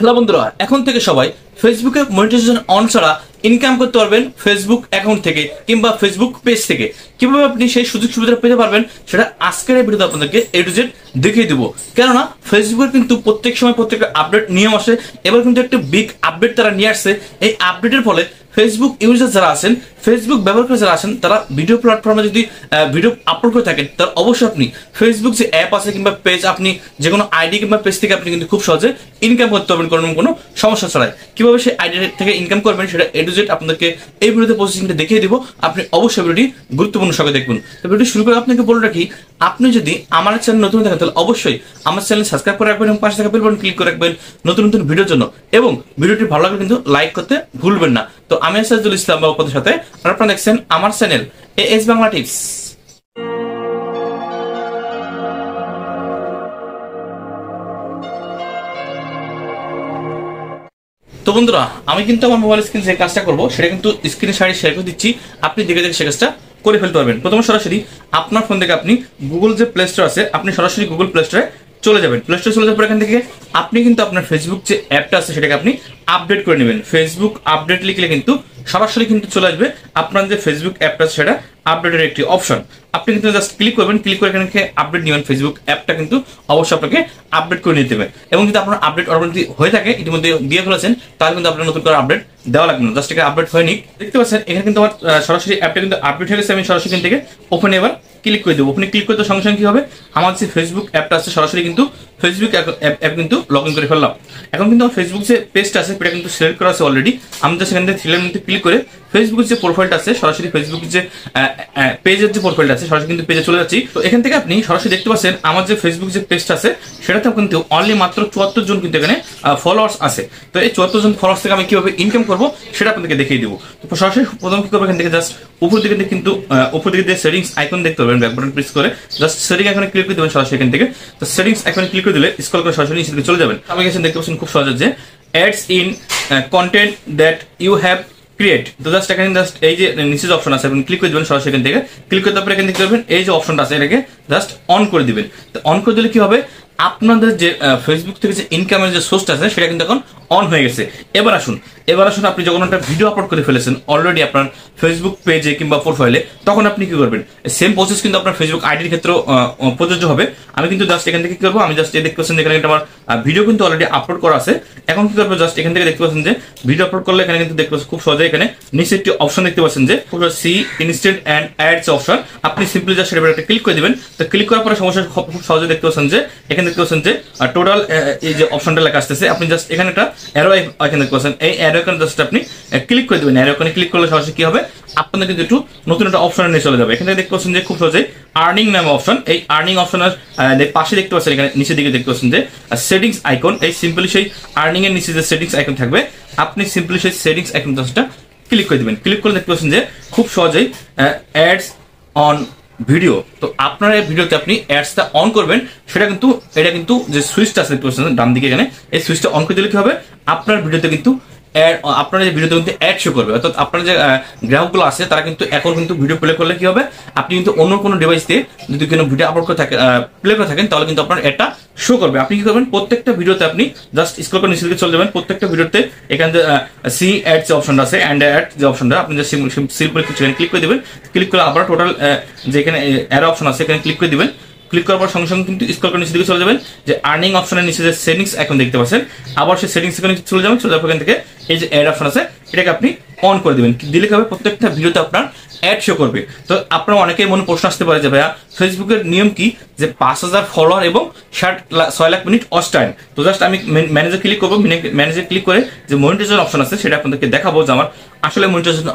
Hello বন্ধুরা, এখন থেকে সবাই ফেসবুকে মনিটাইজেশন অন ছাড়া ইনকাম করতে পারবেন ফেসবুক অ্যাকাউন্ট থেকে কিংবা ফেসবুক পেজ থেকে। কিভাবে আপনি সেই সুযোগ সুবিধা পেতে পারবেন সেটা আজকের এই ভিডিওতে আপনাদেরকে এ টু জেড দেখিয়ে দিব। কেননা ফেসবুকের কিন্তু প্রত্যেক সময় প্রত্যেকটা আপডেট নিয়ম আসে। এবার কিন্তু একটা বিগ আপডেট তারা নিয়ে আসছে। এই আপডেটের ফলে ফেসবুক ইউজার যারা আছেন, ফেসবুক ব্যবহারকারী যারা আছেন, তারা ভিডিও প্ল্যাটফর্মে যদি ভিডিও আপলোড করে থাকেন, তার অবশ্যই আপনি ফেসবুক যে অ্যাপ আছে কিংবা পেজ, আপনি যে কোনো আইডি কিংবা পেজ থেকে আপনি কিন্তু খুব সহজে ইনকাম করতে পারবেন কোনো সমস্যা ছাড়াই। কিভাবে সেই আইডি থেকে ইনকাম করবেন সেটা এ টু জেড আপনাদেরকে এই ভিডিওতে প্রসেসিংটা দেখিয়ে দিব। আপনি অবশ্যই ভিডিওটি গুরুত্বপূর্ণ সঙ্গে দেখুন। তো ভিডিও শুরু করে আপনাকে বলে রাখি, আপনি যদি আমার চ্যানেল নতুন থাকেন তাহলে অবশ্যই আমার চ্যানেল সাবস্ক্রাইব করে রাখবেন এবং পাশে থাকা বেল বাটন ক্লিক করে রাখবেন নতুন নতুন ভিডিওর জন্য। এবং ভিডিওটি ভালো লাগলে কিন্তু লাইক করতে ভুলবেন না। তো আমি সাইদুল ইসলাম আপনাদের সাথে, আর আপনারা দেখছেন আমার চ্যানেল এএস বাংলা টিপস। তো বন্ধুরা, আমি কিন্তু আমার মোবাইল স্ক্রিন যে কাজটা করবো সেটা কিন্তু স্ক্রিনে সাইডে শেয়ার করে দিচ্ছি। আপনি দেখে দেখে সে কাজটা করে ফেলতে পারবেন। প্রথমে সরাসরি আপনার ফোন থেকে আপনি গুগল যে প্লে স্টোর আছে, আপনি সরাসরি গুগল প্লে স্টোরে চলে যাবেন। প্লে স্টোরে চলে যাওয়ার পর এখান থেকে আপনি কিন্তু আপনার ফেসবুক যে অ্যাপটা আছে সেটাকে আপনি আপডেট করে নেবেন। ফেসবুক আপডেট লিখলে কিন্তু সরাসরি কিন্তু চলে আসবে আপনার যে ফেসবুক অ্যাপটা আছে সেটা আপডেটের একটি অপশন। আপনি কিন্তু জাস্ট ক্লিক করবেন, ক্লিক করে এখানে আপডেট নেবেন। ফেসবুক অ্যাপটা কিন্তু অবশ্যই আপনাকে আপডেট করে নিতে হবে। এবং যদি আপনার আপডেট অলরেডি হয়ে থাকে, ইতিমধ্যে দিয়ে ফেলেছেন, তাহলে কিন্তু আপনার নতুন করে আপডেট দেওয়া লাগবে না। জাস্ট এটা আপডেট হয়নি, দেখতে পাচ্ছেন এখানে কিন্তু আমার সরাসরি অ্যাপটা কিন্তু আপডেট হয়ে গেছে। আমি সরাসরি এখান থেকে ওপেন এবার ক্লিক করে দেবো। ওপেনে ক্লিক করতে সঙ্গে সঙ্গে কি হবে, আমার যে ফেসবুক অ্যাপটা আছে সরাসরি কিন্তু ফেসবুক অ্যাপ কিন্তু লগ ইন করে ফেললাম। এখন কিন্তু আমার ফেসবুক যে পেজটা আছে সেটা কিন্তু সিলেক্ট করা আছে অলরেডি। আমি তো সেখান থেকে থ্রিলের মধ্যে ক্লিক করে ফেসবুকের যে প্রোফাইলটা আছে, সরাসরি ফেসবুকের যে পেজের যে প্রোফাইলটা আছে সরাসরি কিন্তু পেজে চলে যাচ্ছি। তো এখান থেকে আপনি সরাসরি দেখতে পাচ্ছেন আমার যে ফেসবুক যে পেজটা আছে সেটাতে কিন্তু অনলি মাত্র 74 জন কিন্তু এখানে ফলোয়ার্স আছে। তো এই 74 জন ফলোয়ার্স থেকে আমি কিভাবে ইনকাম করবো সেটা আপনাদেরকে দেখিয়ে দেবো। তো সরাসরি প্রথম কি করবো, এখান থেকে জাস্ট উপর দিকে কিন্তু উপর দিকে যে সেটিংস আইকন দেখতে পাবেন, ব্যাক বাটন প্রেস করে জাস্ট সেটিং আইকনে ক্লিক করে দেবেন। সরাসরি এখান থেকে তো সেটিংস আইকনে ক্লিক করে দিলে স্ক্রল করে সরাসরি নিচে চলে যাবেন। আমি এখানে দেখতে পাচ্ছেন খুব সহজে যে ads in content that you have create. তো জাস্ট এখানে জাস্ট এই যে নিচে যে অপশন আছে আপনি ক্লিক করে দেবেন। সরাসরি এখান থেকে ক্লিক করতে পরে এখানে দেখতে পাবেন এই যে অপশনটা আছে এটাকে জাস্ট অন করে দিবেন। তো অন করে দিলে কি হবে, আপনাদের যে ফেসবুক থেকে যে ইনকামের যে সোর্সটা আছে সেটা কিন্তু এখন অন হয়ে গেছে। এবার আসুন আপনি যখন একটা ভিডিও আপলোড করে ফেলেছেন অলরেডি আপনার ফেসবুক পেজে কিংবা প্রোফাইলে, তখন আপনি কি করবেন, সেম প্রসেস কিন্তু আপনার ফেসবুক আইডির ক্ষেত্রেও প্রযোজ্য হবে। আমি কিন্তু জাস্ট এখান থেকে কি করবো, আমি জাস্ট দেখতে পাচ্ছেন এখানে আমার ভিডিও কিন্তু অলরেডি আপলোড করা আছে। এখন কি করবো, জাস্ট এখান থেকে দেখতে পাচ্ছেন যে ভিডিও আপলোড করলে এখানে কিন্তু দেখতে পাচ্ছেন খুব সহজে এখানে নিচে একটি অপশন দেখতে পাচ্ছেন যে see instant and ads option. আপনি সিম্পলি জাস্ট সেটা একটা ক্লিক করে দিবেন। তো ক্লিক করার পরে সমস্যা খুব সহজে দেখতে পাচ্ছেন যে এখানে দেখতে পাচ্ছেন যে টোটাল এই যে অপশনটা লেখা আসতেছে। আপনি জাস্ট এখানে একটা অ্যারো আইকন দেখতে পাচ্ছেন, এই অ্যারো আইকন জাস্ট আপনি ক্লিক করে দেবেন। অ্যারো আইকনে ক্লিক করলে সরাসরি কি হবে, আপনাদের কিন্তু একটু নতুন একটা অপশনে নিয়ে চলে যাবে। এখানে দেখতে পাচ্ছেন যে খুব সহজে আর্নিং নামে অপশন, এই আর্নিং অপশনের পাশে দেখতে পাচ্ছেন এখানে নিচের দিকে দেখতে পাচ্ছেন যে সেটিংস আইকন। এই সিম্পলি সেই আর্নিং এর নিচে যে সেটিংস আইকন থাকবে, আপনি সিম্পলি সেই সেটিংস আইকন জাস্টটা ক্লিক করে দিবেন। ক্লিক করলে দেখতে পাচ্ছেন যে খুব সহজেই অ্যাডস অন ভিডিও। তো আপনার এই ভিডিওতে আপনি অ্যাডসটা অন করবেন, সেটা কিন্তু এটা কিন্তু যে সুইচটা আছে দেখতে পাচ্ছেন ডান দিকে এখানে, এই সুইচটা অন করে দিলে কি হবে, আপনার ভিডিওতে কিন্তু আপনার যে ভিডিওতে কিন্তু অ্যাড শো করবে। অর্থাৎ আপনার যে গ্রাহকগুলো আছে তারা কিন্তু এখন কিন্তু ভিডিও প্লে করলে কি হবে, আপনি কিন্তু অন্য কোনো ডিভাইস দিয়ে যদি কোনো ভিডিও আপলোড করে থাকে প্লে করে থাকেন তাহলে কিন্তু আপনার এটা শো করবে। আপনি কি করবেন, প্রত্যেকটা ভিডিওতে আপনি জাস্ট স্ক্রল করে নিচে দিকে চলে যাবেন। প্রত্যেকটা ভিডিওতে এখানে যে সি অ্যাড যে অপশনটা আছে, অ্যান্ড অ্যাড যে অপশনটা, আপনি জাস্ট সিম্পলি ক্লিক করে দেবেন। ক্লিক করে আবার টোটাল যে এখানে অ্যারো অপশন আছে এখানে ক্লিক করে দিবেন। ক্লিক করার পর সঙ্গে সঙ্গে কিন্তু স্ক্রল করে নিচে দিকে চলে যাবেন, যে আর্নিং অপশনের নিচে যে সেটিংস এখন দেখতে পাচ্ছেন, আবার সেই সেটিংস এখানে চলে যাবেন। চলে যাওয়ার এখান থেকে এই যে অ্যাড অপশন আছে এটাকে আপনি অন করে দিবেন। দিলে কি হবে, প্রত্যেকটা ভিডিওতে আপনার অ্যাড শো করবে। তো আপনার অনেকেই মনে প্রশ্ন আসতে পারে যে ভাইয়া ফেসবুকের নিয়ম কি, যে 5000 ফলোয়ার এবং 6 লাখ মিনিট ওয়াচ টাইম। তো জাস্ট আমি ম্যানেজার ক্লিক করবো। ম্যানেজার ক্লিক করে যে মনিটাইজেশন অপশন আছে সেটা আপনাদেরকে দেখাবো যে আমার আসলে মনিটাইজেশন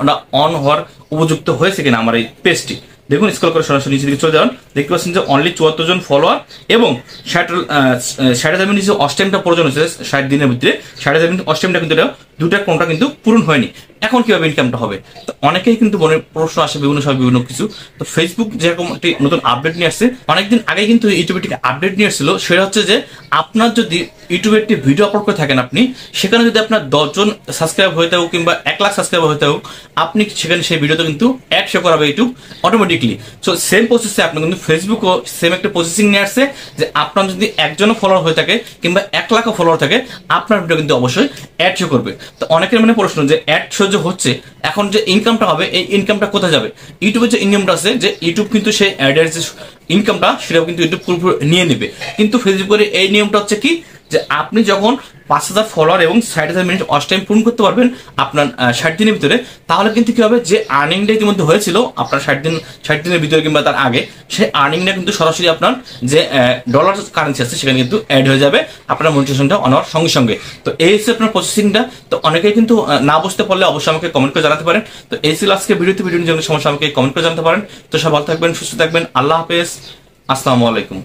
অন হওয়ার উপযুক্ত হয়েছে কিনা আমার এই পেজটি। দেখুন স্ক্রল করে সরাসরি নিচে দিকে চলে যান, দেখতে পাচ্ছেন যে অনলি 74 জন ফলোয়ার এবং 60 মিনিট যে ওয়াচ টাইমটা প্রয়োজন হচ্ছে 60 দিনের ভিতরে 60 মিনিট ওয়াচ টাইমটা কিন্তু এটা দুটা কোনটা কিন্তু পূরণ হয়নি। এখন কিভাবে ইনকামটা হবে? তো অনেকেই কিন্তু মনে প্রশ্ন আসে বিভিন্ন সময় বিভিন্ন কিছু। তো ফেসবুক যেরকম একটি নতুন আপডেট নিয়ে আসছে, অনেকদিন আগে কিন্তু ইউটিউবে একটি আপডেট নিয়ে আসছিল। সেটা হচ্ছে যে আপনার যদি ইউটিউবে একটি ভিডিও আপলোড করে থাকেন আপনি, সেখানে যদি আপনার 10 জন সাবস্ক্রাইব হয়ে থাকুক কিংবা 1 লাখ সাবস্ক্রাইবার হয়ে থাকুক, আপনি সেখানে সেই ভিডিওতে কিন্তু অ্যাড শো করাবে ইউটিউব অটোমেটিকলি। সো সেম প্রসেসে আপনি কিন্তু ফেসবুকও সেম একটা প্রসেসিং নিয়ে আসছে যে আপনার যদি একজনও ফলোয়ার হয়ে থাকে কিংবা 1 লাখও ফলোয়ার থাকে, আপনার ভিডিও কিন্তু অবশ্যই অ্যাড শো করবে। তো অনেকের মনে প্রশ্ন যে অ্যাড শো যে হচ্ছে, এখন যে ইনকামটা হবে এই ইনকামটা কোথায় যাবে? ইউটিউবের যে ইনকামটা আছে, যে ইউটিউব কিন্তু সেই অ্যাডের যে ইনকামটা সেটাও কিন্তু ইউটিউব পুরোপুরি নিয়ে নেবে। কিন্তু ফেসবুকের এই নিয়মটা হচ্ছে কি, যে আপনি যখন 5,000 ফলোয়ার এবং 60,000 মিনিট ওয়াচ টাইম পূরণ করতে পারবেন আপনার 60 দিনের ভিতরে, তাহলে কিন্তু কি হবে, যে আর্নিংটা ইতিমধ্যে হয়েছিল আপনার 60 দিনের ভিতরে কিংবা তার আগে, সেই আর্নিংটা কিন্তু সরাসরি আপনার যে ডলার কারেন্সি আছে সেখানে কিন্তু অ্যাড হয়ে যাবে আপনার মনিটাইজেশনটা অন হওয়ার সঙ্গে সঙ্গে। তো এই হচ্ছে আপনার প্রসেসিংটা। তো অনেকেই কিন্তু না বুঝতে পারলে অবশ্যই আমাকে কমেন্ট করে জানাতে পারেন। তো এই ছিল আজকে ভিডিও নিয়ে সমস্যা আমাকে কমেন্ট করে জানাতে পারেন। তো সব ভালো থাকবেন, সুস্থ থাকবেন। আল্লাহ হাফেজ, আসসালামু আলাইকুম।